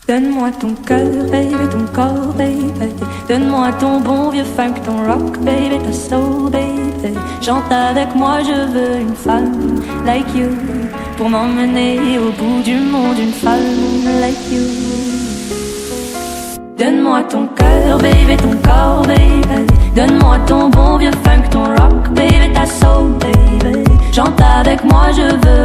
Donne-moi ton cœur, baby, ton corps, baby. Donne-moi ton bon vieux funk, ton rock, baby, ta soul, baby. Chante avec moi, je veux une femme like you pour m'emmener au bout du monde, une femme like you. Donne-moi ton cœur, baby, ton corps, baby. Donne-moi ton bon vieux funk, ton rock, baby, ta soul, baby. Chante avec moi, je veux